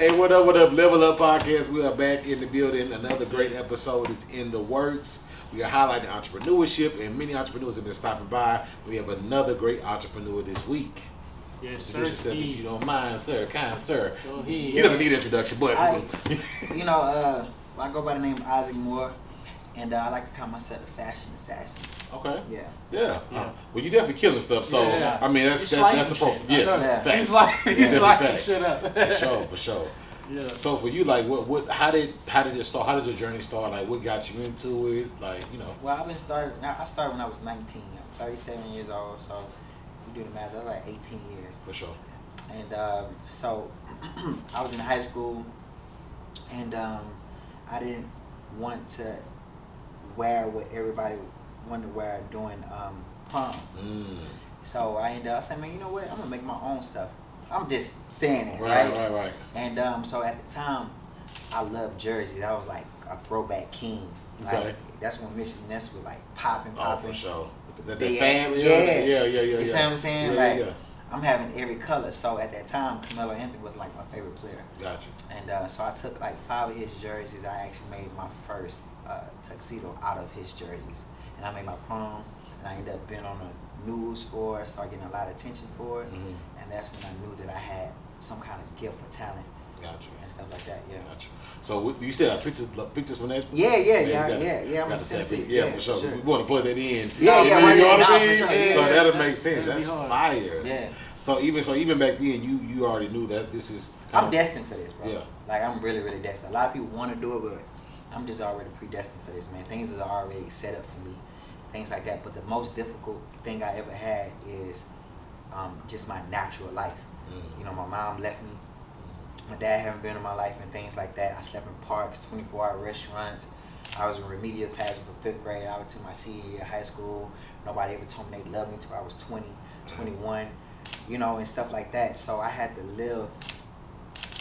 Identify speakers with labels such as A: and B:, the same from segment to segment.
A: Hey, what up, what up? Level Up Podcast. We are back in the building. Another great episode is in the works. We are highlighting entrepreneurship, and many entrepreneurs have been stopping by. We have another great entrepreneur this week.
B: Yes, sir.
A: Introduce yourself if you don't mind, sir. Kind sir.
B: Go ahead.
A: He doesn't need introduction, but
C: I go by the name of Isaac Moore, and I like to call myself a fashion assassin.
A: okay.
C: Yeah.
A: Yeah.
B: Yeah.
A: Well, you definitely killing stuff. So
B: Yeah.
A: I mean, that's
B: He's slicing
A: appropriate.
B: shit.
A: Yes.
C: Yeah.
A: Facts.
B: He's
A: Definitely
B: slicing
A: facts.
B: shit up.
A: For sure.
B: Yeah.
A: So for you, like, how did it start? How did your journey start? Like, what got you into it? Like,
C: Well, I started when I was 19. I'm 37 years old, so you do the math. That's like 18 years.
A: For sure.
C: And so I was in high school, and I didn't want to wear what everybody wanted to wear during prom. So I ended up saying, man, you know what? I'm gonna make my own stuff. I'm just saying it, right?
A: Right.
C: And so at the time, I loved jerseys. I was like a throwback king. Like,
A: Okay.
C: that's when Michigan Ness was like popping.
A: Oh, for sure. Is that the
C: Big
A: fam?
C: ass-
A: Yeah.
C: You see what I'm saying?
A: Yeah,
C: Like,
A: yeah.
C: I'm having every color. So at that time, Carmelo Anthony was like my favorite player.
A: Gotcha.
C: And so I took like 5 of his jerseys. I actually made my first tuxedo out of his jerseys. And I made my prom. And I ended up being on the news for it, started getting a lot of attention for it.
A: Mhm.
C: And that's when I knew that I had some kind of gift for talent
A: Gotcha.
C: and stuff like that. Yeah.
A: Gotcha. So do you still have pictures from that?
C: Yeah.
A: You
C: I'm
A: got
C: gonna
A: to
C: send
A: tap
C: it.
A: in. Yeah, for sure. We want to plug that in.
C: Yeah,
A: You know what
C: nah,
A: I
C: for
A: mean?
C: sure,
A: So
C: yeah.
A: that'll make sense.
B: That'd be
A: That's
B: hard.
A: fire.
C: Yeah.
A: So even back then, you already knew that this is.
C: I'm destined for this, bro.
A: Yeah.
C: Like, I'm really, really destined. A lot of people want to do it, but I'm just already predestined for this, man. Things are already set up for me, things like that. But the most difficult thing I ever had is just my natural life. You know, my mom left me. My dad haven't been in my life and things like that. I slept in parks, 24-hour restaurants. I was in remedial classes for 5th grade. I was to my senior year of high school. Nobody ever told me they loved me until I was 20, 21, you know, and stuff like that. So I had to live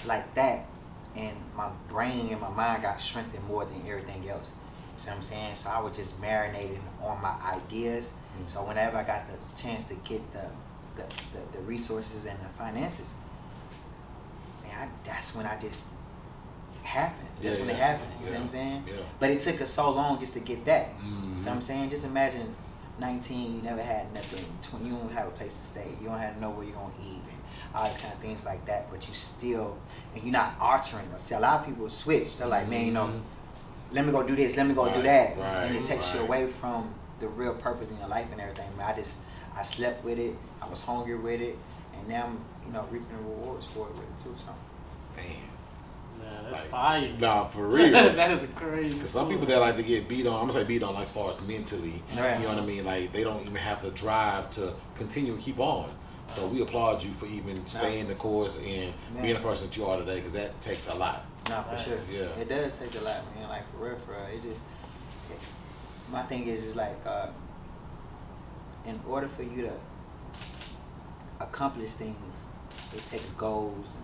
C: like that, and my brain and my mind got strengthened more than everything else. You see what I'm saying? So I was just marinating on my ideas. So whenever I got the chance to get the resources and the finances, man, that's when I just happened. That's when it happened. You see what I'm saying?
A: Yeah.
C: But it took us so long just to get that.
A: Mhm.
C: So I'm saying, just imagine 19, you never had nothing. 20, you don't have a place to stay. You don't have to know where you're gonna eat and all these kind of things like that. But you still, and you're not altering. See, a lot of people switch. They're like, man, you know, let me go do this. Let me go do that, and it takes you away from the real purpose in your life and everything. Man, I slept with it. I was hungry with it, and now I'm, you know, reaping the rewards for it with it too. So.
A: Man.
B: Yeah, that's
A: Like,
B: fire.
A: Nah, for real.
B: That is a crazy.
A: Because some people that like to get beat on, I'm gonna say beat on like as far as mentally,
C: Right.
A: you know what I mean? Like they don't even have the drive to continue and keep on. So we applaud you for even staying the course and being the person that you are today, because that takes a lot.
C: No, for sure.
A: Yeah.
C: It does take a lot, man. Like, for real. It just, my thing is like, in order for you to accomplish things, it takes goals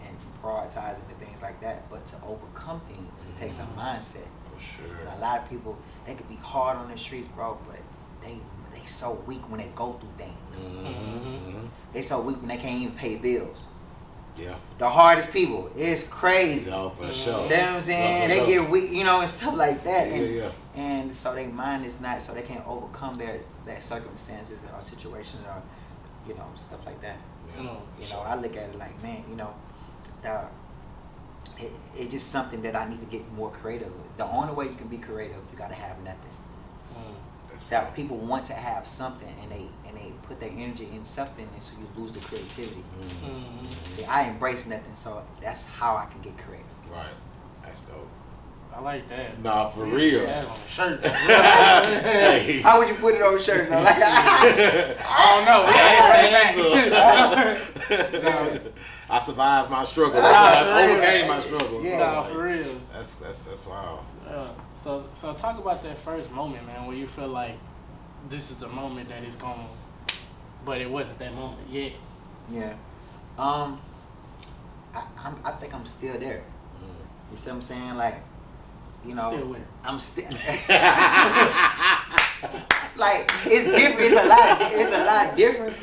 C: and prioritizing and things like that. But to overcome things, it takes a mindset.
A: For sure.
C: And a lot of people, they could be hard on the streets, bro, but they so weak when they go through things. They so weak when they can't even pay bills.
A: Yeah.
C: The hardest people, it's crazy.
A: No, for sure.
C: See what I'm saying?
A: No, for
C: They
A: sure.
C: get weak, you know, and stuff like that.
A: Yeah.
C: And so their mind is not, so they can't overcome their circumstances or situations or, you know, stuff like that.
A: Yeah.
C: You know, I look at it like, man, you know, it's just something that I need to get more creative with. The only way you can be creative, you gotta have nothing. That people want to have something, and they put their energy in something, and so you lose the creativity. See, I embrace nothing, so that's how I can get creative.
A: Right. That's dope.
B: I like that.
A: Nah, for real.
B: That on a shirt.
A: Hey.
C: How would you put it on shirts? Like,
B: I don't know.
A: I survived my struggle. I overcame my struggles.
C: Yeah.
B: Nah, for real.
A: That's wild.
B: So talk about that first moment, man, where you feel like this is the moment that is going, but it wasn't that moment yet.
C: Yeah. I think I'm still there. You see what I'm saying? Like, you know,
B: Still with it.
C: I'm still like, it's different. It's a lot different,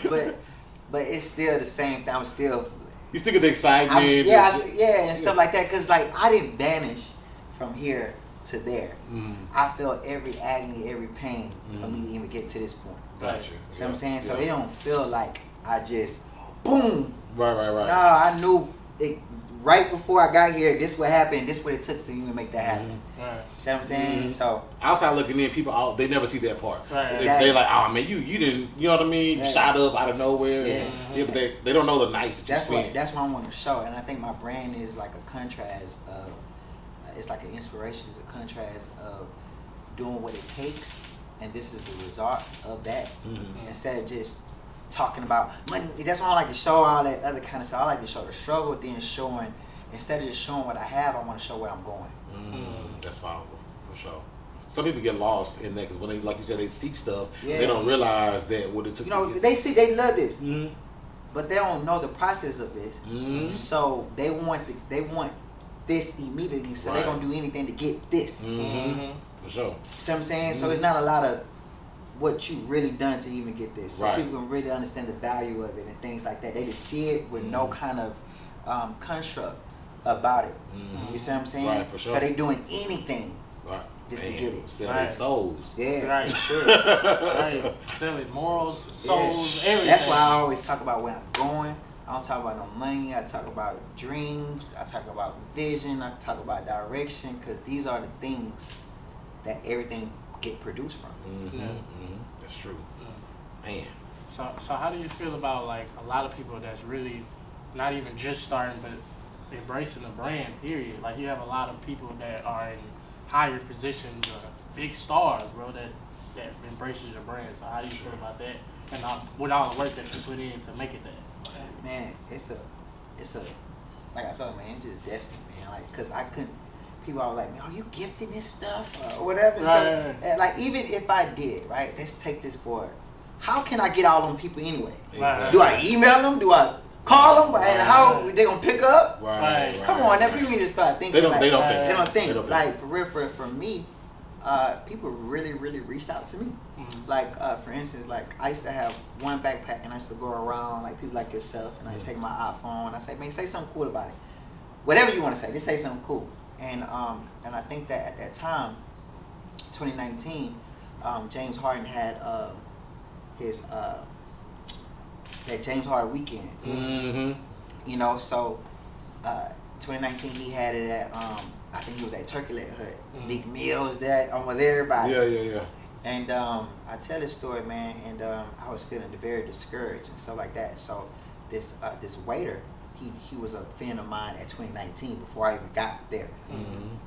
C: but it's still the same thing. I'm still
A: You still get the excitement.
C: And stuff like that. Cause like I didn't vanish from here to there. I felt every agony, every pain for me to even get to this point.
A: Gotcha.
C: See what I'm saying? So it don't feel like I just boom.
A: Right.
C: No, I knew it right before I got here. This what happened. This what it took to even make that happen.
B: Right.
C: See what I'm saying? So
A: outside looking in, people out they never see that part.
B: Right.
A: They like, oh man, you didn't, you know what I mean?
C: Yeah.
A: Shot up out of nowhere.
C: Yeah.
A: But they don't know the nights that
C: that's
A: you spent.
C: what I want to show, and I think my brand is like a contrast of. It's like an inspiration. It's a contrast of doing what it takes, and this is the result of that. Instead of just talking about money. That's why I like to show all that other kind of stuff. I like to show the struggle, then showing. Instead of just showing what I have, I want to show where I'm going.
A: That's powerful for sure. Some people get lost in that because when they, like you said, they see stuff,
C: Yeah.
A: they don't realize that what it took.
C: You know,
A: to
C: they love this, but they don't know the process of this. So they want this immediately, so they're gonna do anything to get this.
A: For sure.
C: See what I'm saying? So it's not a lot of what you really done to even get this. So
A: Right.
C: people can really understand the value of it and things like that. They just see it with no kind of construct about it. You see what I'm saying?
A: Right, for sure.
C: So they doing anything
A: Right.
C: just to get it.
A: Sell
B: Right.
A: their souls.
C: Yeah,
B: Right.
C: for sure.
B: Right. Selling morals, souls, everything.
C: That's why I always talk about where I'm going. I don't talk about no money. I talk about dreams. I talk about vision. I talk about direction, because these are the things that everything get produced from.
A: That's true. Man.
B: So how do you feel about like a lot of people that's really not even just starting but embracing the brand, period? Like you have a lot of people that are in higher positions, big stars, bro, that embraces your brand. So how do you feel about that? And with all the work that you put in to make it that?
C: Man, it's a like I said, man, it's just destiny, man. Like, cause I couldn't. People are like, man, are you gifted this stuff or whatever?
B: Right.
C: And like, even if I did, right? Let's take this for. How can I get all them people anyway?
B: Right.
C: Do I email them? Do I call them? And how they gonna pick up?
B: Right.
C: Come on, now people need to start thinking.
A: They don't think.
C: They don't think.
A: They don't think.
C: Like for real, for me, people really reached out to me. Like for instance, like I used to have one backpack and I used to go around like people like yourself, and I just take my iPhone and I say, man, say something cool about it. Whatever you want to say, just say something cool. And I think that at that time, 2019, James Harden had his that James Harden weekend. You know, so 2019 he had it at I think he was at Turkey Leg Hut. Big Meals there, almost everybody.
A: Yeah.
C: And I tell this story, man, and I was feeling very discouraged and stuff like that. So this waiter, he was a friend of mine at 2019 before I even got there.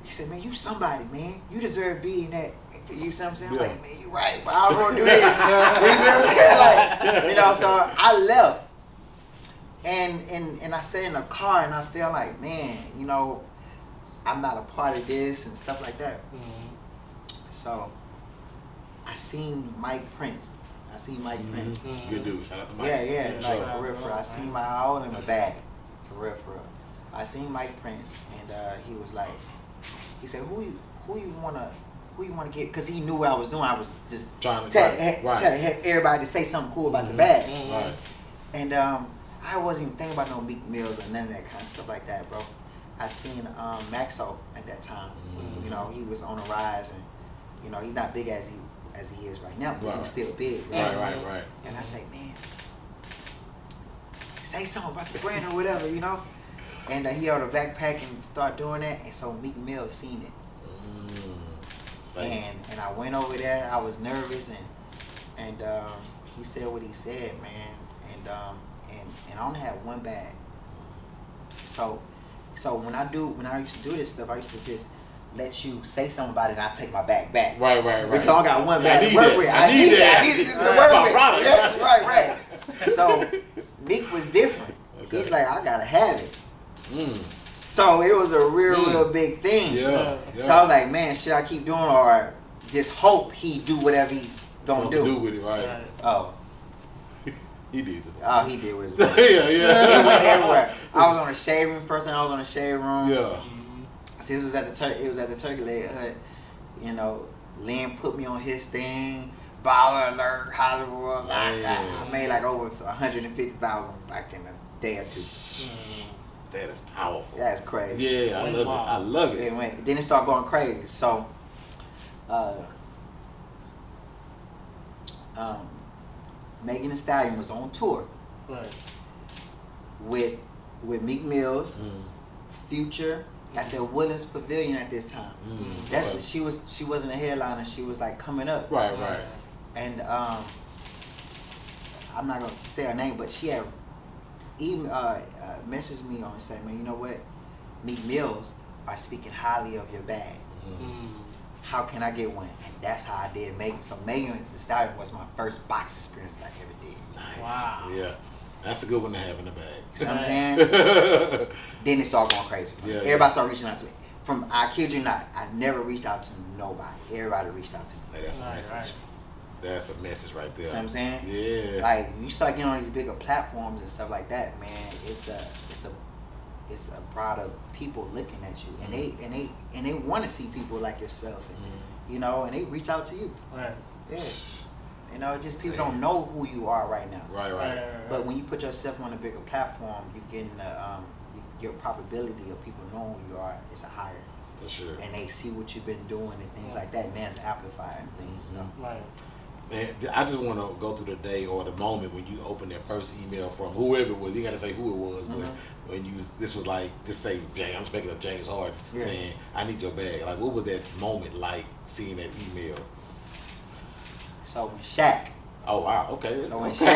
C: He said, man, you somebody, man. You deserve being that. You see what I'm saying?
A: Yeah.
C: Like, man, you right, but I don't want to do this. You see what I'm saying? Like, you know, so I left. And I sat in the car and I felt like, man, you know, I'm not a part of this and stuff like that. So I seen Mike Prince. Prince.
A: Good dude. Shout out to Mike.
C: Yeah, like
B: shout out
C: for real,
B: to
C: for real. I
B: Mike,
C: seen
B: man.
C: my all in my bag. For real. I seen Mike Prince, and he was like, he said, who you wanna get? Cause he knew what I was doing. I was just
A: Trying to
C: telling everybody to say something cool about the bag.
A: Right.
C: And I wasn't even thinking about no Meek Mills or none of that kind of stuff like that, bro. I seen Maxo at that time. You know, he was on a rise, and you know, he's not big as he is right now, but he was still big.
A: Right.
C: And I say, man, say something about the brand or whatever, you know. And he had a backpack and start doing that, and so Meek Mill seen it.
A: It's fake.
C: And I went over there. I was nervous, and he said what he said, man. And I only had one bag. So when I used to do this stuff, I used to just let you say something about it, and I take my bag back.
A: Right.
C: Because I got one bag to work with.
A: I need that.
C: I need this to work with.
A: Product.
C: Yeah, right. So Meek was different.
A: Okay.
C: He's like, I gotta have it. So it was a real big thing.
A: Yeah.
C: So I was like, man, should I keep doing or just hope he do whatever he gonna
A: Supposed to
C: do?
A: do with it, right?
C: Oh,
A: He did.
C: he did with his
A: Yeah.
C: He went everywhere. I was on a shade room. First time I was on a shade room.
A: Yeah.
C: See, it was at the Turkey Leg Hut. You know, Lynn put me on his thing. Baller Alert, Hollywood. I made like over 150,000 back in the day or two.
A: That is powerful.
C: That's crazy.
A: Yeah, I love it. I love it.
C: Then it started going crazy. So, Megan Thee Stallion was on tour with Meek Mills, Future at the Woodlands Pavilion at this time. That's what she was. She wasn't a headliner. She was like coming up.
A: Right.
C: And I'm not gonna say her name, but she had messaged me on and said, "Man, you know what? Meek Mills are speaking highly of your bag. How can I get one?" And that's how I did Megan. So Megan Thee Stallion was my first box experience that I ever did.
A: Nice.
B: Wow.
A: Yeah. That's a good one to have in the bag.
C: You know what I'm saying? Then it started going crazy. Everybody started reaching out to me. I kid you not, I never reached out to nobody. Everybody reached out to me.
A: Hey, that's a message. Right. That's a message right there.
C: You know what I'm saying?
A: Yeah.
C: Like you start getting on these bigger platforms and stuff like that, man. It's a crowd of people looking at you, and they want to see people like yourself, and you know, and they reach out to you.
B: Right.
C: Yeah. You know, just people don't know who you are right now.
A: Right.
C: But when you put yourself on a bigger platform, you're getting your probability of people knowing who you are is higher.
A: For sure.
C: And they see what you've been doing and things like that. Man's amplifying things. You know?
B: Right.
A: Man, I just want to go through the day or the moment when you opened that first email from whoever it was. You got to say who it was, but when this was like, just say, I'm just making up James Harden saying, "I need your bag." Like, what was that moment like seeing that email?
C: So when Shaq.
A: Oh wow, okay.
C: So when
A: okay.
C: Shaq.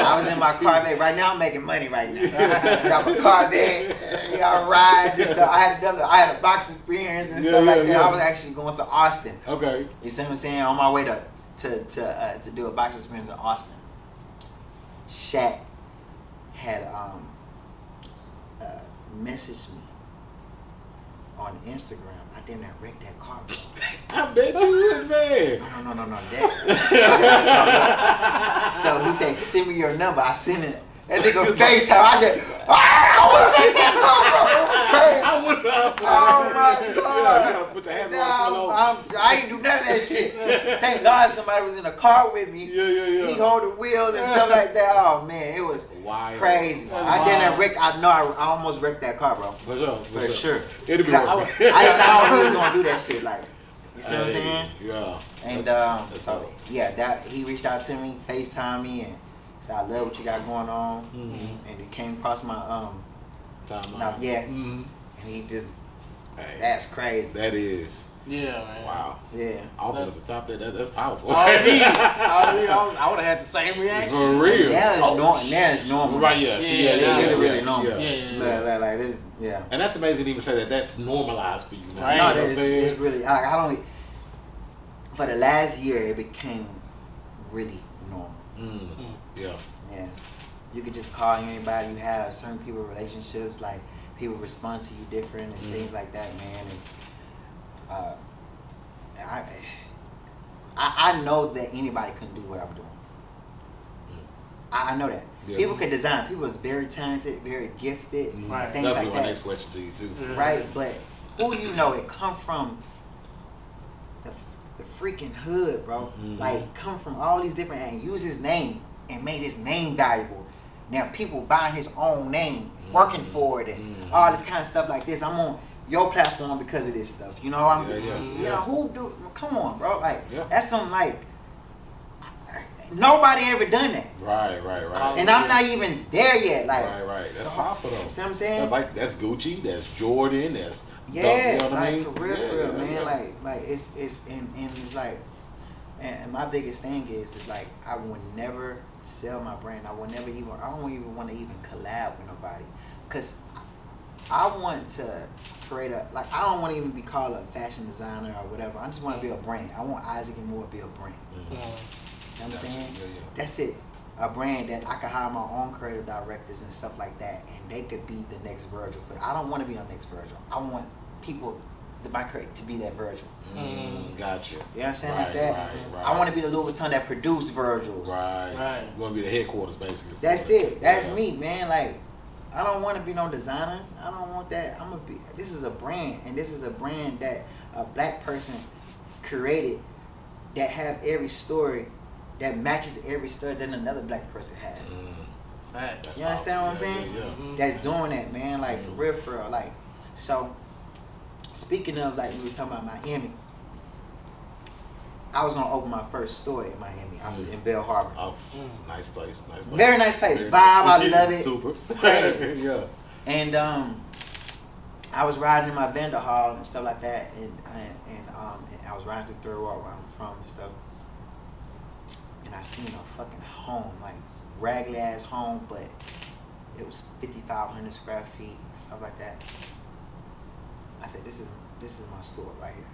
C: I was in my Corvette. Right now I'm making money right now. I got my Corvette. You know, ride and stuff. I had a box experience and stuff like that. I was actually going to Austin.
A: Okay.
C: You see what I'm saying? On my way to do a box experience in Austin. Shaq had messaged me on Instagram. I didn't wreck that car, bro.
A: I bet you would, man.
C: No. So he said, "Send me your number." I sent it. That nigga FaceTime. I did. I would wreck that car, bro. It was crazy.
A: I would have.
C: Oh my God.
A: You gotta put your hands on the pillow.
C: I ain't do none of that shit. Thank God somebody was in the car with me.
A: Yeah.
C: He hold the wheel and stuff like that. Oh man, it was crazy. I didn't wreck. I know I almost wrecked that car, bro. For sure.
A: It'll be
C: I didn't know he was gonna do that shit. Like, you see what I'm saying?
A: Yeah.
C: And so that he reached out to me, FaceTime me, and said, "I love what you got going on." And it came across my
A: timeline.
C: And he just that's crazy.
A: That is.
B: Yeah, man.
A: Wow.
C: Yeah.
A: Off at the top there, that's powerful.
B: I would have had the same reaction.
A: For real.
C: Now it's normal.
A: Right, yeah.
C: It's really normal.
B: Yeah.
C: Like this, yeah.
A: And that's amazing to even say that that's normalized for you now.
B: Right.
A: You know
C: No,
A: what I'm saying?
C: it's really, I don't, for the last year, it became really normal.
A: Yeah.
C: Yeah. You could just call anybody. You have certain people relationships, like people respond to you different and things like that, man. And I know that anybody can do what I'm doing. I know that. Yeah. People can design. People is very talented, very gifted,
B: right.
C: Things
A: That's
C: like
A: my next question to you too.
C: Right, but who you know it come from the freaking hood, bro. Like come from all these different and use his name and made his name valuable. Now people buying his own name, working for it, and all this kind of stuff like this. I'm on your platform because of this stuff. You know, you know, who do? Come on, bro. Like that's something like nobody ever done that.
A: Right.
C: And I'm not even there yet. Like
A: right. That's powerful though.
C: See what I'm saying?
A: That's Gucci. That's Jordan. That's
C: you
A: know what I mean?
C: For real, man. Like it's and it's like, and my biggest thing is like I would never sell my brand. I don't even want to even collab with nobody, cause I want to create I don't want to even be called a fashion designer or whatever. I just want to be a brand. I want Isaac and More to be a brand. You know what I'm saying? That's it. A brand that I could hire my own creative directors and stuff like that, and they could be the next Virgil. I don't want to be the next Virgil. I want people to be that Virgil.
A: Gotcha.
C: You know what I'm saying? Like that. Right. I want to be the Louis Vuitton that produced Virgils.
A: Right. You want to be the headquarters, basically.
C: That's it. That's me, man. Like, I don't want to be no designer. I don't want that. This is a brand, and this is a brand that a black person created that have every story that matches every story that another black person has.
B: Fact.
C: You understand what I'm saying?
A: Yeah.
C: That's doing that, man. Like for real. Like, so speaking of like we was talking about Miami, I was gonna open my first store in Miami. I'm in Bell Harbor.
A: Oh, nice place.
C: Very nice place.
A: Very
C: Vibe,
A: nice.
C: I love it.
A: Super.
C: Crazy.
A: Yeah.
C: And I was riding in my vendor hall and stuff like that, and I was riding through Third Ward where I'm from and stuff, and I seen a fucking home, like raggedy ass home, but it was 5,500 square feet, stuff like that. I said, this is my store right here.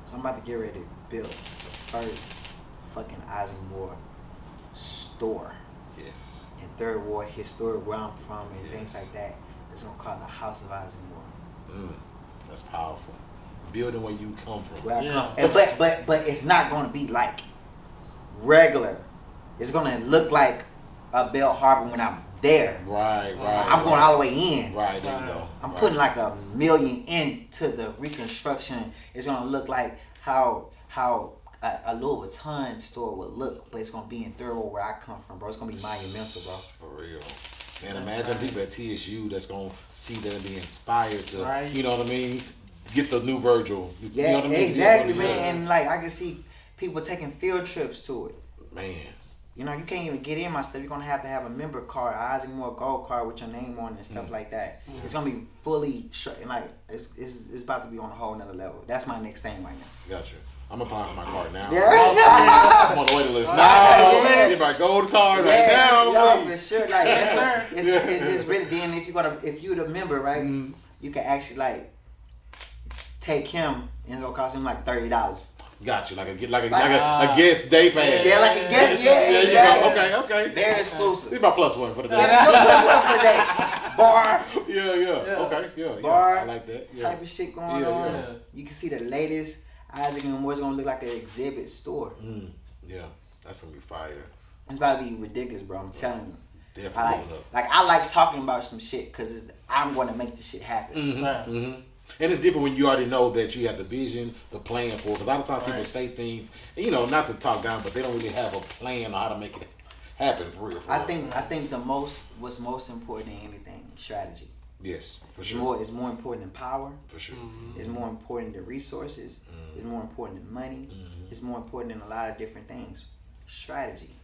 C: So I'm about to get ready to build the first fucking Eisenmore store.
A: Yes.
C: In Third Ward, historic where I'm from, and
A: Yes.
C: things like that. It's gonna call the House of Eisenmore.
A: That's powerful. Building where you come from.
C: Where I
B: Yeah.
C: come. And, but it's not gonna be like regular. It's gonna look like a Bell Harbor when I'm there.
A: Right.
C: I'm going all the way in.
A: Right, there you go.
C: I'm
A: Right.
C: putting like $1 million into the reconstruction. It's gonna look like how a Louis Vuitton store would look, but it's gonna be in Third Ward where I come from, bro. It's gonna be monumental, bro.
A: For real. And imagine people at TSU that's gonna see that and be inspired to,
B: Right.
A: you know what I mean, get the new Virgil. You
C: Yeah,
A: know what I mean?
C: exactly,
A: Yeah.
C: man. And like I can see people taking field trips to it.
A: Man.
C: You know, you can't even get in my stuff. You're gonna have to have a member card, Eisenmore Gold card with your name on it and stuff like that. It's gonna be fully like it's about to be on a whole nother level. That's my next thing right now.
A: Gotcha. I'm applying for my card now.
C: Yeah.
A: I'm on the waiting list
B: Oh,
A: now.
C: yes.
A: Get my gold card right
C: Yes,
A: now.
C: yo,
A: please.
C: for sure. Like
B: Yes, sir.
C: it's just really then if you're the member, right,
A: Mhm.
C: you can actually like take him and it'll cost him like $30.
A: Got you. Like a guest day pass.
C: Yeah, like a get yeah,
A: There you
C: exactly.
A: go. Okay.
C: Very
A: This
C: exclusive.
A: is my plus one for the day.
C: That's what for that bar
A: Yeah. Okay. Yeah.
C: Bar
A: I like that. Yeah.
C: type of shit going
A: Yeah,
C: on.
A: yeah.
C: You can see the latest Isaac and Moore's gonna look like an exhibit store.
A: Yeah. That's gonna be fire.
C: It's about to be ridiculous, bro. I'm telling you.
A: Definitely.
C: I like talking about some shit because I'm going to make this shit happen.
A: Mm-hmm. And it's different when you already know that you have the vision, the plan for it. Because a lot of times people
B: Right.
A: say things, you know, not to talk down, but they don't really have a plan on how to make it happen for real.
C: I think what's most important than anything is strategy.
A: Yes, for sure.
C: It's more important than power.
A: For sure.
C: It's more important than resources. It's more important than money. It's more important than a lot of different things. Strategy.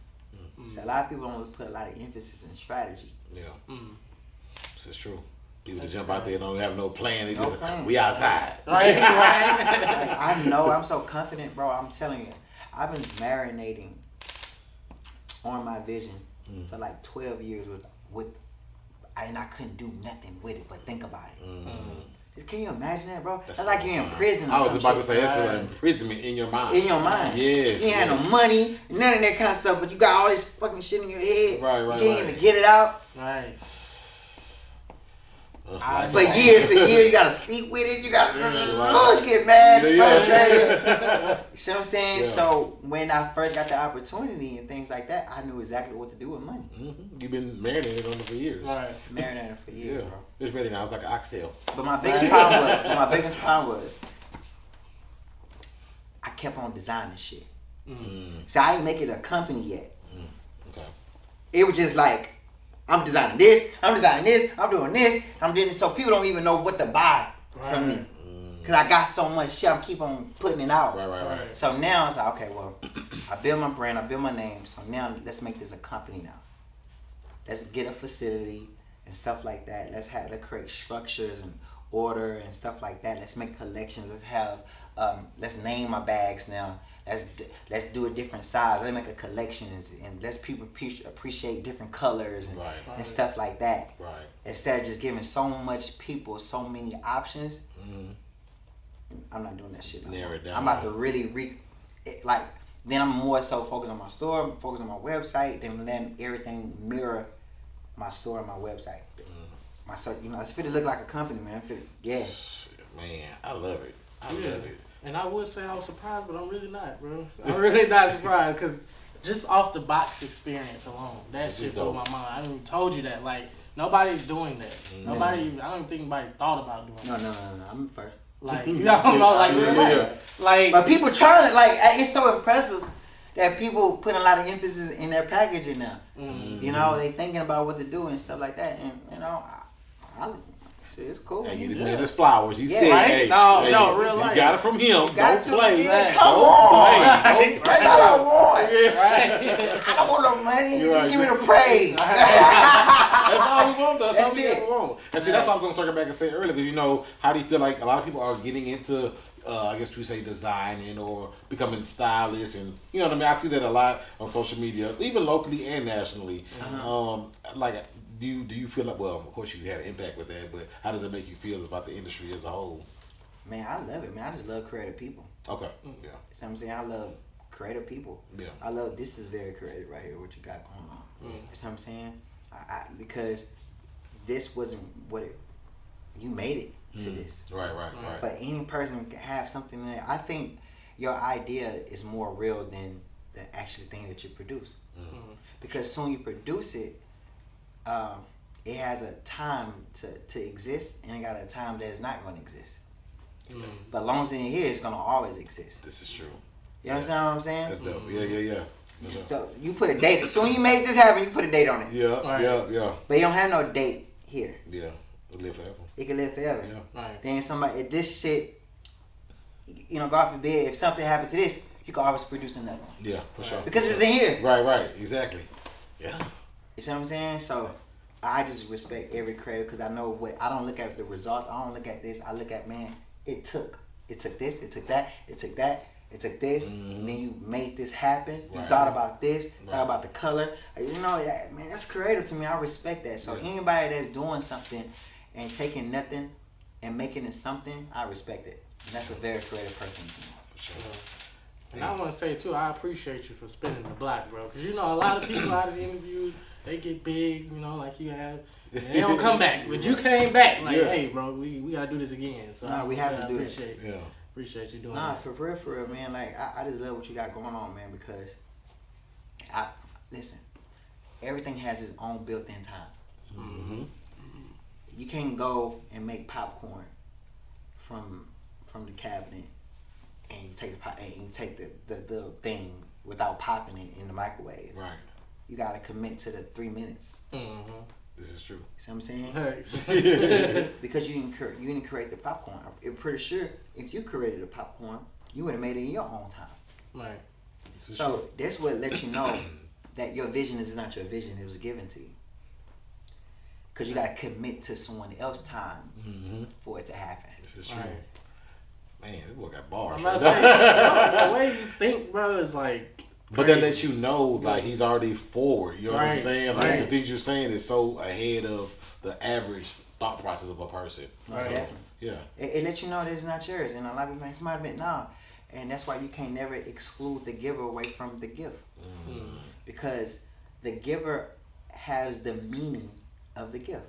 C: So a lot of people don't put a lot of emphasis in strategy.
A: Yeah. This is true. People that jump out there don't have no plan. They
C: No
A: just,
C: plan.
A: we outside.
B: Right.
C: Like, I know I'm so confident, bro. I'm telling you, I've been marinating on my vision for like 12 years and I couldn't do nothing with it but think about it. Can you imagine that, bro? That's like you're in prison. Or
A: I was
C: some
A: about to
C: shit.
A: say that's an imprisonment in your mind.
C: In your mind.
A: Yes.
C: You ain't had no money, none of that kind of stuff, but you got all this fucking shit in your head.
A: Right,
C: You can't
A: right.
C: even get it out.
B: Right.
A: Life
C: For
A: is-
C: years, you gotta sleep with it. You gotta
A: Right.
C: get mad,
A: Yeah.
C: frustrated. You see what I'm saying?
A: Yeah.
C: So when I first got the opportunity and things like that, I knew exactly what to do with money.
A: You've been marinated on it for years.
B: Right.
C: Marinating for
A: Yeah.
C: years, bro.
A: It's ready now. It's like an oxtail.
C: But my biggest problem was I kept on designing shit. So I didn't make it a company yet.
A: Okay.
C: It was just like I'm designing this, I'm doing this, I'm doing this, so people don't even know what to buy from me. Cause I got so much shit, I keep on putting it out.
A: Right.
C: So now it's like, okay, well, I build my brand, I build my name, so now let's make this a company now. Let's get a facility and stuff like that. Let's create structures and order and stuff like that. Let's make collections. Let's name my bags now. Let's do a different size. Let's make a collection and let's people appreciate different colors and stuff like that.
A: Right.
C: Instead of just giving so much people so many options, I'm not doing that shit. No
A: Narrow
C: more.
A: it down.
C: I'm about to really then I'm more so focused on my store, focused on my website, then letting everything mirror my store and my website. My it's fit to look like a company, man. Yeah.
A: Man, I love it. I love it.
B: And I would say I was surprised, but I'm really not, bro. I'm really not surprised because just off the box experience alone, that shit blew my mind. I even told you that. Like, nobody's doing that. I don't even think anybody thought about doing that.
C: No. I'm first.
B: Like, you don't know, like,
A: Yeah.
B: like,
C: But people trying it, like, it's so impressive. that people put a lot of emphasis in their packaging now.
B: Mm.
C: You know, they thinking about what to do and stuff like that. And you know, shit, it's cool.
A: Hey, this man is flowers. He said,
B: right?
A: hey,
B: No,
A: hey,
B: no, real
A: you
B: life.
A: got it from him.
C: Got
A: Don't
C: to,
A: play.
C: yeah,
B: Don't
C: come
A: Don't
C: on.
A: play. Don't
C: That's
A: play.
C: all I want.
A: Yeah.
B: Right.
C: I don't want no money.
A: You're
C: Just
A: right.
C: give me the praise.
A: That's all we want. That's all
C: That's
A: we
C: it.
A: ever want. And see, that's what I was going to circle back and say earlier. Because, you know, how do you feel like a lot of people are getting into, I guess we say designing or becoming stylists. And, you know what I mean? I see that a lot on social media, even locally and nationally. Like, do you feel like, well, of course you had an impact with that, but how does it make you feel about the industry as a whole?
C: Man, I love it, man. I just love creative people.
A: Okay. Yeah.
C: You know what I'm saying? I love creative people.
A: Yeah.
C: I love, this is very creative right here, what you got going on. You know what I'm saying? Because this wasn't what you made it to this.
A: Right.
C: But any person can have something in it. I think your idea is more real than the actual thing that you produce. Because soon you produce it, it has a time to exist, and it got a time that it's not going to exist. But as long as it's in here, it's going to always exist.
A: This is true.
C: You understand what I'm saying?
A: That's dope. Yeah.
C: So you put a date. As soon as you make this happen, you put a date on it.
A: Yeah.
C: But you don't have no date here.
A: Yeah. It'll live forever.
C: It can live forever.
A: Yeah.
B: Right.
C: Then somebody, if this shit, you know, God forbid, if something happened to this, you can always produce another one.
A: Yeah, for sure.
C: Because it's in here.
A: Right. Exactly. Yeah.
C: You see what I'm saying? So I just respect every creator because I know what, I don't look at the results. I don't look at this. I look at, man, it took this, it took that, it took that, it took this, and then you made this happen. You
A: Right.
C: thought about this,
A: Right.
C: thought about the color. You know, man, that's creative to me. I respect that. So anybody that's doing something and taking nothing and making it something, I respect it. And that's a very creative person to me.
A: For sure.
B: And I want to say too, I appreciate you for spinning the block, bro. Because you know a lot of people out of the interviews, they get big, you know, like you have, and they don't come back. But you came back, like, hey, bro, we gotta do this again. So
C: Nah, we have to do this.
A: Yeah.
B: Appreciate you doing
C: Nah,
B: that.
C: for real, man. Like I just love what you got going on, man. Because listen, everything has its own built-in time.
A: Mm-hmm.
C: You can't go and make popcorn from the cabinet and you take the little thing without popping it in the microwave.
A: Right.
C: You gotta commit to the 3 minutes.
B: Mm-hmm.
A: This is true.
C: See what I'm saying?
B: Thanks.
C: Because you didn't create the popcorn. I'm pretty sure if you created the popcorn, you would have made it in your own time.
B: Right.
A: This is
C: So
A: true.
C: that's what lets you know that your vision is not your vision. It was given to you. Because you got to commit to someone else's time for it to happen.
A: This is true.
B: Right.
A: Man, this boy got bars.
B: I'm
A: right
B: about to
A: now.
B: say, the way you think, bro, is like.
A: But that lets you know, like, he's already forward. You know what I'm
B: Right,
A: saying? Like,
B: right.
A: the things you're saying is so ahead of the average thought process of a person.
C: Most
A: So,
C: definitely.
A: yeah.
C: It lets you know that it's not yours. And a lot of people somebody admit, no. And that's why you can't never exclude the giver away from the gift. Because the giver has the meaning of the gift.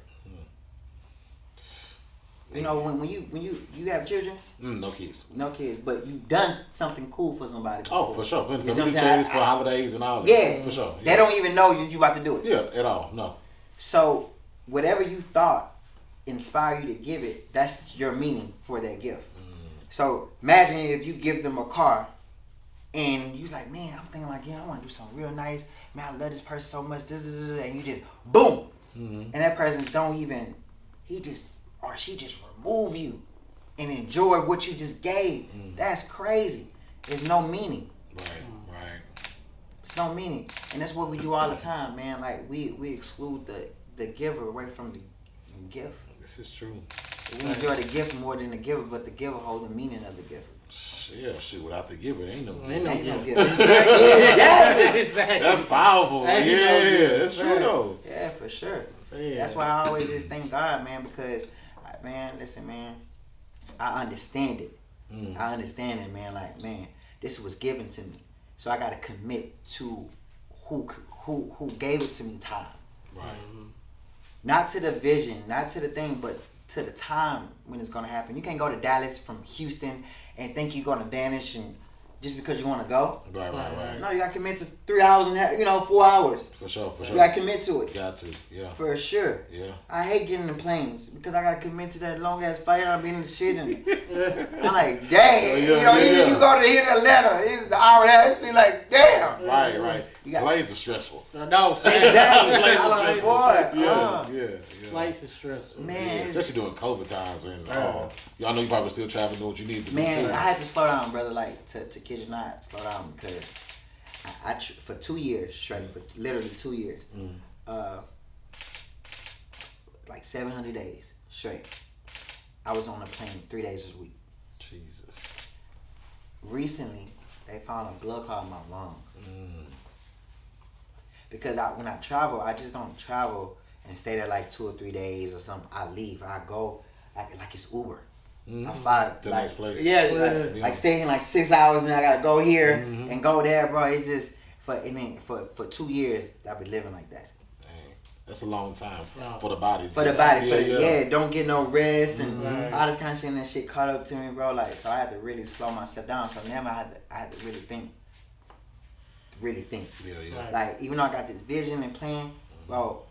C: You know, when you have children,
A: No kids.
C: no kids, but you've done something cool for somebody before.
A: Oh, for sure. Putting
C: You
A: some
C: see what I'm
A: changes
C: saying?
A: for holidays and all that.
C: Yeah.
A: For sure.
C: They don't even know you about to do it.
A: Yeah, at all. No.
C: So whatever you thought inspired you to give it, that's your meaning for that gift. So imagine if you give them a car and you was like, man, I'm thinking like, yeah, I want to do something real nice. Man, I love this person so much. And you just boom. And that person don't even, she just remove you and enjoy what you just gave. That's crazy. There's no meaning.
A: Right.
C: It's no meaning. And that's what we do all the time, man. Like we exclude the giver away from the gift.
A: This is true.
C: We enjoy the gift more than the giver, but the giver hold the meaning of the gift.
A: Yeah, shit, without the giver, ain't no giver.
B: Ain't no
C: Ain't no
B: gift.
C: gift.
B: Exactly. Exactly.
A: That's powerful.
B: Ain't no
A: Yeah,
B: gift.
A: that's true though.
C: Yeah, for sure.
B: Yeah.
C: That's why I always just thank God, man, because, man, listen, man, I understand it. I understand it, man. Like, man, this was given to me, so I gotta commit to who gave it to me time.
A: Right.
C: Not to the vision, not to the thing, but to the time when it's gonna happen. You can't go to Dallas from Houston and think you're gonna vanish and just because you want to go.
A: Right.
C: No, you got to commit to 3 hours and 4 hours.
A: For sure.
C: You got to commit to it.
A: Got to, yeah.
C: For sure.
A: Yeah.
C: I hate getting in the planes because I got to commit to that long ass flight. I'm being in the shit and I'm like, dang. You go to hit Atlanta, it's the hour and a half. It's still like, damn.
A: Right. Planes are stressful.
B: No,
C: exactly.
A: Yeah.
B: Flights is stressful.
C: Man,
A: especially during COVID times when y'all know you probably still traveling, doing what you need to do.
C: Man,
A: too.
C: I had to slow down, brother. Like to kid you not, slow down because I for 2 years straight, for literally 2 years, like 700 days straight. I was on a plane 3 days a week.
A: Jesus.
C: Recently, they found a blood clot in my lungs. Because when I travel, I just don't travel and stay there like 2 or 3 days or something. I leave. I go like it's Uber. I fly
A: to the next place.
C: Yeah, like staying like 6 hours and I gotta go here and go there, bro. It's just for 2 years I've been living like that.
A: Dang, that's a long time for the body.
C: Don't get no rest and all this kind of shit. And that shit caught up to me, bro. Like, so I had to really slow myself down. So now I had to really think.
A: Yeah.
C: Like, even though I got this vision and plan, bro,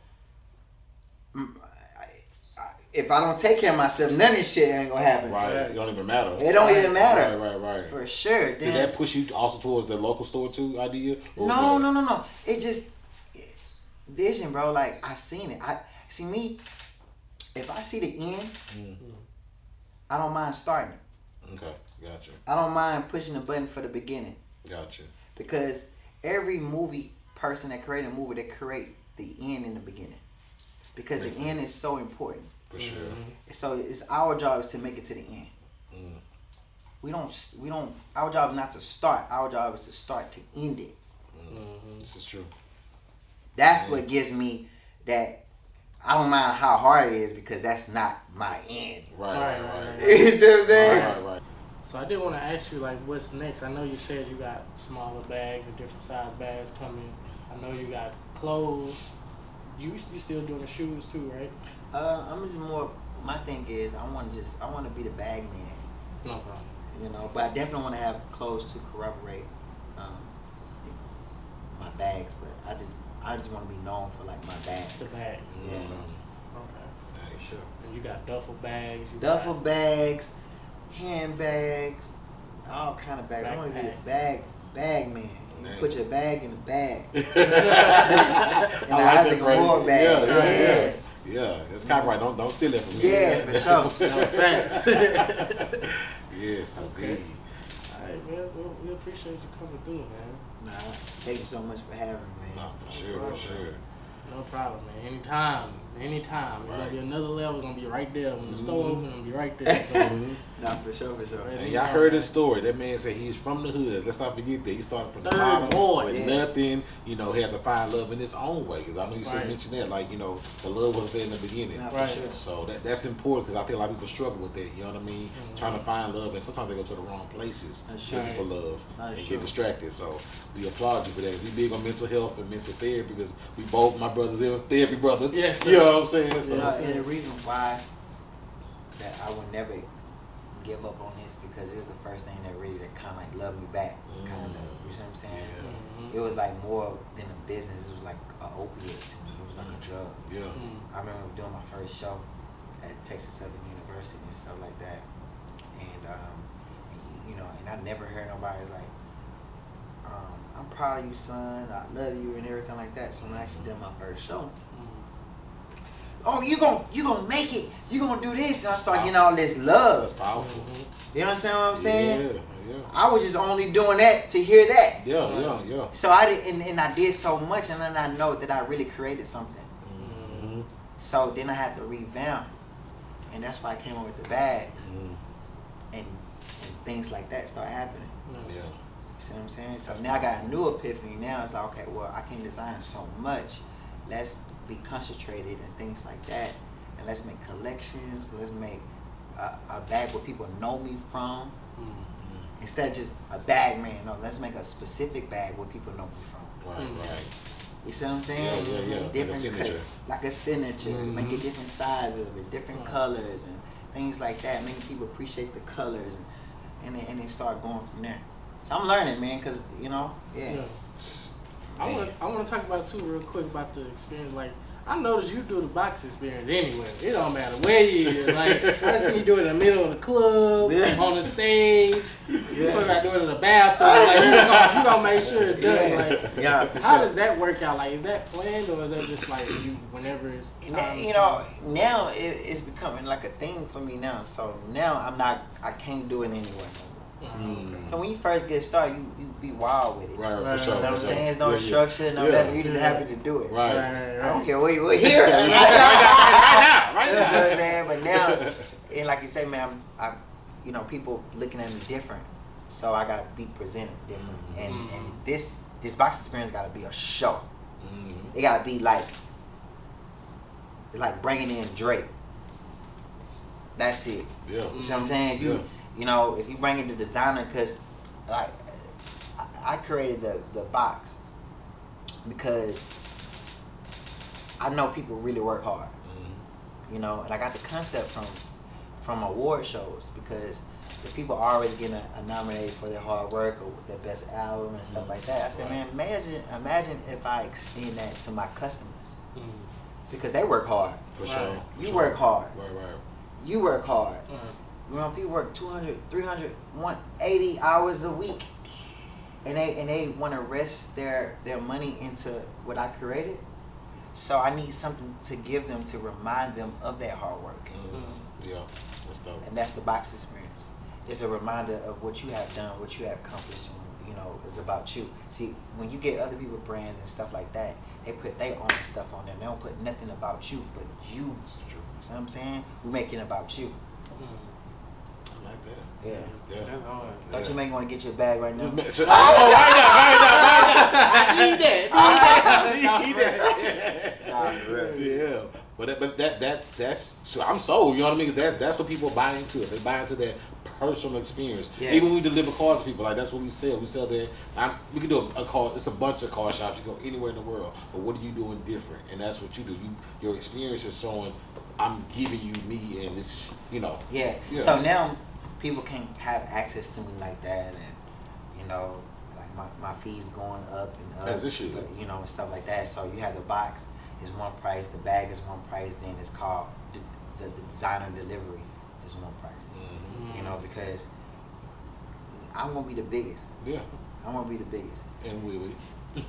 C: if I don't take care of myself, none of this shit ain't gonna happen.
A: Right. It don't even matter.
C: It don't even matter.
A: Right.
C: For sure.
A: Did that push you also towards the local store too idea?
C: No. It just vision, bro. Like, I seen it. I see me. If I see the end, I don't mind starting it.
A: Okay, gotcha.
C: I don't mind pushing the button for the beginning.
A: Gotcha.
C: Because every movie person that create a movie, they create the end in the beginning. Because the end is so important.
A: For sure.
C: So it's our job is to make it to the end. We don't. Our job is not to start. Our job is to start to end it.
A: This is true.
C: That's what gives me that. I don't mind how hard it is because that's not my end.
A: Right.
C: You see what I'm saying?
A: Right.
B: So I did want to ask you, like, what's next? I know you said you got smaller bags and different size bags coming. I know you got clothes. You still doing the shoes too, right?
C: I'm just more. My thing is, I want to be the bag man.
B: No problem.
C: You know, but I definitely want to have clothes to corroborate my bags. But I just want to be known for like my bags.
B: The bags.
C: Yeah.
B: Okay.
C: For sure.
B: And you got duffel bags.
C: Duffel bags, handbags, all kind of bags. I want to be the bag man. You put your bag in the bag. In the Isaac Moore bag.
A: Yeah. It's copyright. Don't steal it from me.
C: Yeah, for sure.
B: No offense.
A: Yes, indeed.
B: All right, man. We appreciate you coming through, man.
C: Nah, thank you so much for having me, man.
A: No, for sure.
B: No problem, man. Anytime. It's gonna be another level. It's gonna be right there. When the store opens, it's gonna be right there. So,
C: Nah, for sure.
A: And y'all heard his story. That man said he's from the hood. Let's not forget that he started from the bottom with nothing. You know, he had to find love in his own way. Because I know you said mention that, like, you know, the love wasn't there in the beginning.
C: Nah, for sure.
A: So that's important because I think a lot of people struggle with that. You know what I mean? Trying to find love, and sometimes they go to the wrong places looking for love and get distracted. So we applaud you for that. We big on mental health and mental therapy because we both, my brothers, therapy brothers.
B: Yes,
A: you know what I'm saying? So,
C: and the reason why that I would never give up on this because it's the first thing that really kind of like loved me back, kind of. You see what I'm saying? It was like more than a business. It was like an opiate to me. It was like a drug.
A: Yeah.
C: I remember doing my first show at Texas Southern University and stuff like that, and you know, and I never heard nobody like, "I'm proud of you, son. I love you," and everything like that. So when I actually did my first show. Oh, you gonna make it. You gonna do this, and I start getting all this love.
A: That's powerful.
C: You understand what I'm saying?
A: Yeah.
C: I was just only doing that to hear that.
A: Yeah.
C: So I did, and I did so much, and then I know that I really created something. So then I had to revamp, and that's why I came up with the bags, and things like that start happening.
A: Yeah.
C: You see what I'm saying? So now I got a new epiphany. Now it's like, okay, well, I can design so much. Let's be concentrated and things like that, and let's make collections. Let's make a bag where people know me from, instead of just a bag man. No, let's make a specific bag where people know me from.
A: Right.
C: You see what I'm saying?
A: Yeah.
C: Different cuts, like a signature. Make it different sizes of it, different colors and things like that. Making people appreciate the colors and then start going from there. So I'm learning, man, because, yeah.
B: I want to talk about too real quick about the experience. Like, I noticed you do the box experience anywhere. It don't matter where you is. Like, I see you do it in the middle of the club, on the stage. You forgot to do it in the bathroom. Like, you gonna make sure it's done. Like, how does that work out? Like, is that planned or is that just like you whenever it's time?
C: Now it's becoming like a thing for me now. So now I can't do it anywhere. So when you first get started, you be wild with it.
A: Right, for sure.
C: You know what I'm saying? There's no structure, no nothing. You're just happy to do it.
A: Right.
C: I don't care where you were here. right now. You know what I'm saying? But now, and like you say, man, I people looking at me different. So I gotta be presented different. And this box experience gotta be a show. It gotta be like bringing in Drake. That's it.
A: Yeah.
C: You know what I'm saying? If you bring in the designer, because like I created the box because I know people really work hard. And I got the concept from award shows because the people are always getting nominated for their hard work or their best album and stuff like that. I said, man, imagine if I extend that to my customers because they work hard.
A: For sure.
C: You work hard.
A: Right.
C: You work hard. People work 200, 300, 180 hours a week, and they want to rest their money into what I created. So I need something to give them to remind them of that hard work.
A: Yeah, that's dope.
C: And that's the box experience. It's a reminder of what you have done, what you have accomplished. It's about you. See, when you get other people brands and stuff like that, they put their own stuff on there. They don't put nothing about you, but you. You know what I'm saying? We're making it about you.
A: Like that.
C: Yeah.
B: That's hard.
C: Don't you make me want to get your bag right now?
A: Right now. I need that.
C: Nah, for real.
A: Yeah. But that's so I'm sold, you know what I mean? That's what people buy into it. They buy into that personal experience. Yeah. Even when we deliver cars to people, like that's what we sell. We sell there. We can do a car. It's a bunch of car shops. You go anywhere in the world, but what are you doing different? And that's what you do. Your experience is showing. I'm giving you me, and this is
C: Yeah. So now people can have access to me like that, and like my fees going up and up.
A: As it should.
C: And stuff like that. So you have the box is one price, the bag is one price, then it's called the designer delivery is one price. Because I'm gonna be the biggest.
A: Yeah.
C: I'm gonna be the biggest.
A: And we.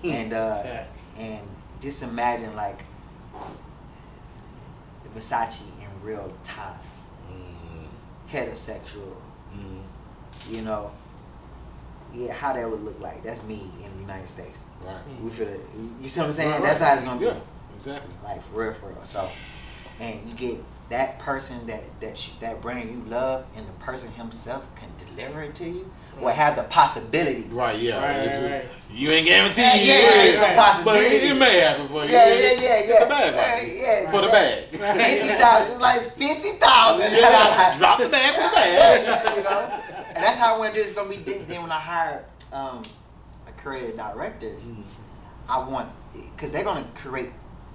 C: And just imagine like Versace in real time. Heterosexual. How that would look like. That's me in the United States.
A: Right.
C: We feel it. You see what I'm saying? Right. That's how it's gonna be.
A: Yeah, exactly.
C: Like for real. So, and you get that person that brand you love, and the person himself can deliver it to you, or have the possibility.
A: Right. Yeah.
B: Right.
A: You ain't guaranteed.
C: It's a possibility.
A: But it may happen for you.
C: Yeah.
A: Get the bag. For the bag.
C: 50,000. It's like 50,000.
A: Drop the bag for the bag.
C: And that's how I want to do. It's gonna be different. Then when I hire creative directors, I want, because they're gonna create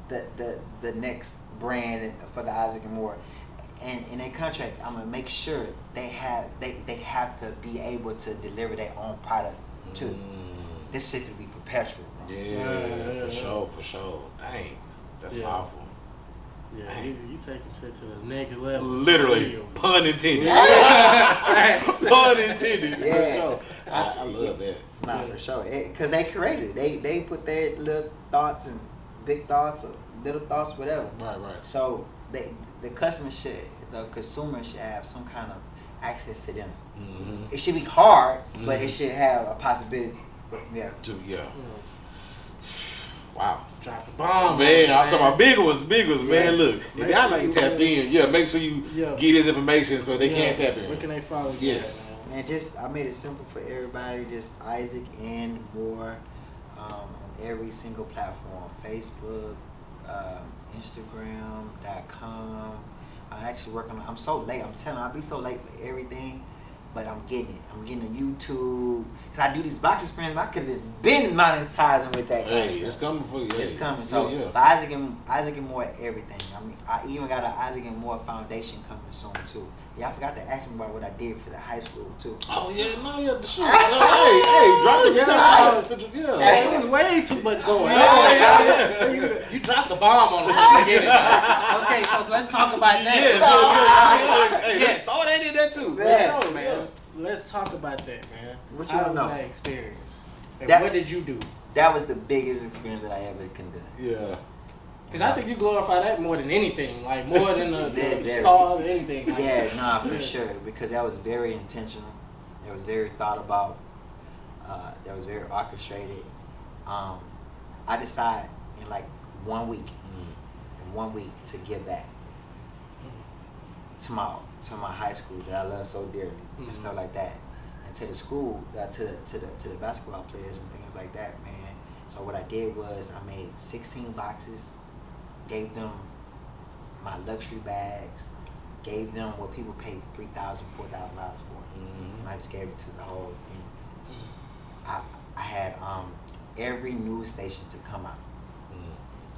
C: the next brand for the Isaac and Moore, and in their contract, I'm gonna make sure they have to be able to deliver their own product too. This shit could be perpetual. Bro.
A: Yeah, for sure. Dang, that's powerful.
B: Yeah, you taking shit to the next level.
A: Literally, pun intended. Pun intended.
C: Yeah.
A: For sure. I love that.
C: Nah, for sure. Because they created. They put their little thoughts and big thoughts or little thoughts, whatever.
A: Right.
C: So the customer the consumer should have some kind of access to them. It should be hard, but it should have a possibility.
A: Wow.
B: Drop the bomb.
A: Man, I'm talking about big ones, man. Look, if y'all like tap in, make sure you get his information so they can tap in.
B: Where can they follow you?
A: Yes.
C: Man, I made it simple for everybody. Just Isaac and Moore on every single platform. Facebook, Instagram.com. I'm actually working on, I'm so late. I'm telling you, I'll be so late for everything. but I'm getting it. I'm getting a YouTube. Cause I do these box experiences. I could have been monetizing with that kind of
A: Hey,
C: stuff.
A: it's coming for you.
C: It's
A: Hey.
C: coming. So
A: Yeah,
C: for Isaac and Moore, everything. I mean, I even got an Isaac and Moore Foundation coming soon too. Yeah, I forgot to ask him about what I did for the high school too.
A: Oh yeah, no, yeah, the shit. Hey, drop the
B: Hey, it was way too much going on.
A: Yeah.
B: You dropped the bomb on the beginning. Okay, so let's talk about that.
A: Hey,
B: Yes.
A: throw that in there too.
C: Yes.
B: Yo, man. Let's talk about that, man.
C: What you
B: How
C: wanna
B: was
C: know?
B: that experience? And
C: That-
B: what did you do?
C: That was the biggest experience that I ever conducted.
A: Yeah.
B: Because I think you glorify that more than anything. Like, more than the
C: Yes,
B: star or anything. Like,
C: Yeah, nah, for sure. Because that was very intentional. It was very thought about. That was very orchestrated. I decided in like 1 week, to give back to my high school that I love so dearly and stuff like that, and to the school, to the basketball players and things like that, man. So what I did was I made 16 boxes, gave them my luxury bags, gave them what people paid $3,000, $4,000 for, and I just gave it to the whole thing. I had every news station to come out,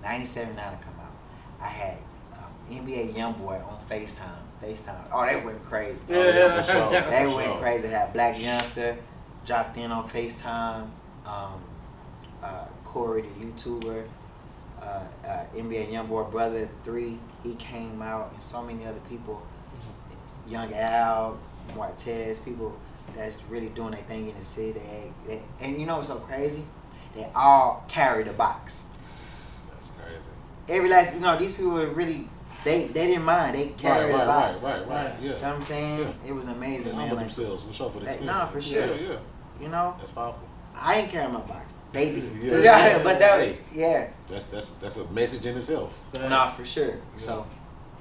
C: 97.9 to come out. I had NBA YoungBoy on FaceTime. Oh, they went crazy.
B: Yeah,
A: for sure.
C: They
A: For
C: went
A: sure.
C: crazy. Had Black Youngster dropped in on FaceTime. Corey, the YouTuber, NBA YoungBoy brother 3, he came out, and so many other people. Young Al, Martez, people that's really doing their thing in the city. And you know what's so crazy? They all carried a box.
A: That's crazy.
C: Every last, these people were really, they didn't mind. They carried a box.
A: Right. Yeah.
C: You know what I'm saying?
A: Yeah.
C: It was amazing,
A: They
C: man.
A: humble
C: Like,
A: themselves for sure for the
C: Hey,
A: experience.
C: nah, for sure.
A: Yeah. That's powerful.
C: I didn't carry my box. They did.
A: Yeah.
C: But that was,
A: Hey.
C: yeah.
A: That's a message in itself.
C: Nah, for sure. So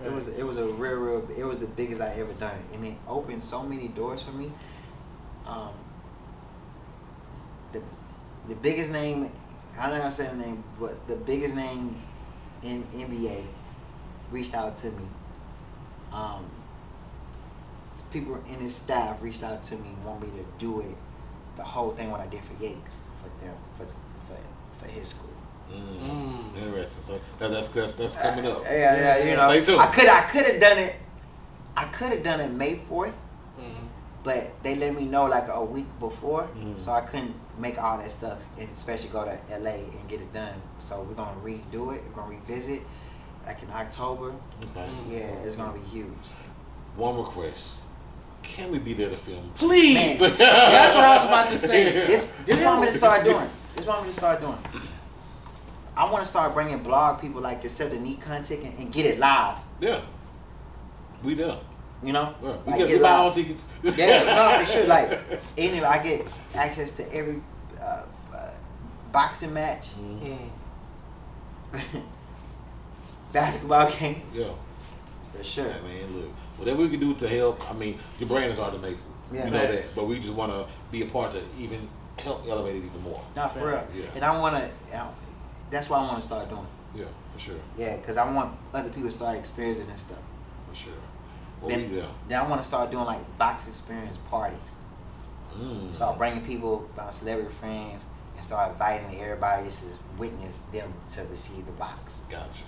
B: Yeah.
C: it was a real it was the biggest I ever done, and it opened so many doors for me. The biggest name, I'm not gonna say the name, but the biggest name in NBA reached out to me. People in his staff reached out to me, want me to do it, the whole thing what I did for Yakes for them for his school.
A: Interesting. So that's coming up.
C: Yeah.
A: Stay tuned.
C: I could have done it. I could have done it May 4th, but they let me know like a week before, so I couldn't make all that stuff and especially go to LA and get it done. So we're gonna redo it. We're gonna revisit like in October.
A: Okay.
C: Yeah, it's gonna be huge.
A: One request. Can we be there to film?
B: Please.
C: Man.
B: That's what I was about to say.
C: This what I'm gonna start doing. I want to start bringing blog people like yourself that need content and get it live.
A: Yeah. We there.
C: You know?
A: Yeah. We
C: Like,
A: get
C: get
A: buy
C: live.
A: all tickets.
C: Yeah, no, for sure. Like, anyway, I get access to every boxing match, basketball game,
A: Yeah.
C: for sure.
A: Yeah, man, look. Whatever we can do to help, I mean, your brand is already amazing.
C: Yeah.
A: You know that.
B: Thanks.
A: But we just want to be a part to even help elevate it even more.
C: Not for real.
A: Yeah.
C: And I want to, that's what I want to start doing.
A: Yeah, for sure.
C: Yeah, because I want other people to start experiencing this stuff.
A: For sure. Well, we there.
C: Then I want to start doing like box experience parties. Start bringing people, my celebrity friends, and start inviting everybody just to witness them to receive the box.
A: Gotcha.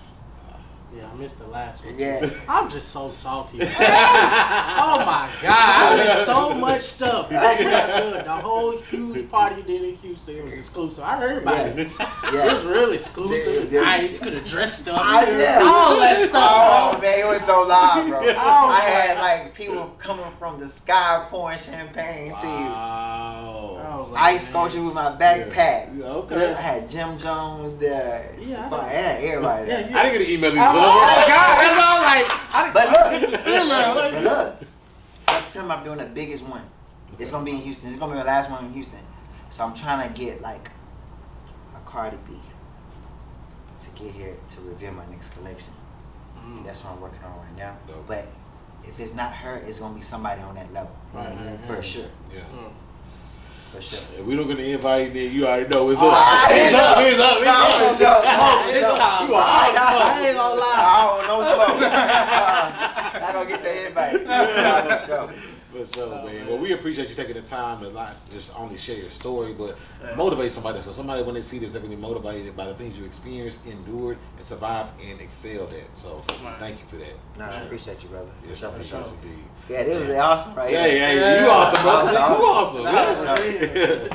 B: Yeah, I missed the last one.
C: Yeah.
B: I'm just so salty. Oh my God. I did so much stuff. The whole huge party you did in Houston, it was exclusive. I heard about it. It was real exclusive.
C: Yeah.
B: Nice. Could have dressed up.
C: Yeah.
B: All that stuff.
C: Oh man, it was so loud, bro. I had
B: like-
C: like people coming from the sky pouring champagne to you.
A: Wow.
B: I was like,
C: Ice
B: man.
C: sculpture with my backpack.
A: Yeah, okay.
C: I had Jim Jones there.
B: Yeah,
C: I had everybody there.
B: Yeah,
A: I didn't get an email.
B: Oh my God, that's all like.
C: But look,
B: But
C: look. September I'm doing the biggest one. It's gonna be in Houston. It's gonna be the last one in Houston. So I'm trying to get like a Cardi B to get here to reveal my next collection. That's what I'm working on right now.
A: Dope.
C: But if it's not her, it's gonna be somebody on that level. For sure.
A: Yeah.
C: For sure.
A: If we don't get an invite, then you already know it's
C: Oh,
A: up.
C: it's up.
A: It's up.
C: No,
A: It's
C: for sure.
A: up.
B: This time,
A: You are out of
B: I ain't gonna lie.
C: Oh, no smoke. Not gonna get the invite. Nah, for sure.
A: For sure, man.
B: man.
A: Well, we appreciate you taking the time to not just only share your story, but
B: Yeah.
A: motivate somebody. So somebody, when they see this, they're gonna be motivated by the things you experienced, endured, and survived, and excelled at. So
B: Right.
A: thank you for that.
C: Nah, I appreciate you, brother.
A: Yes,
C: For sure.
A: yes, indeed.
C: Yeah, this was awesome right
A: Yeah,
C: here.
A: yeah, you awesome, brother. You awesome.
B: Nah,
A: Yeah.
B: for real.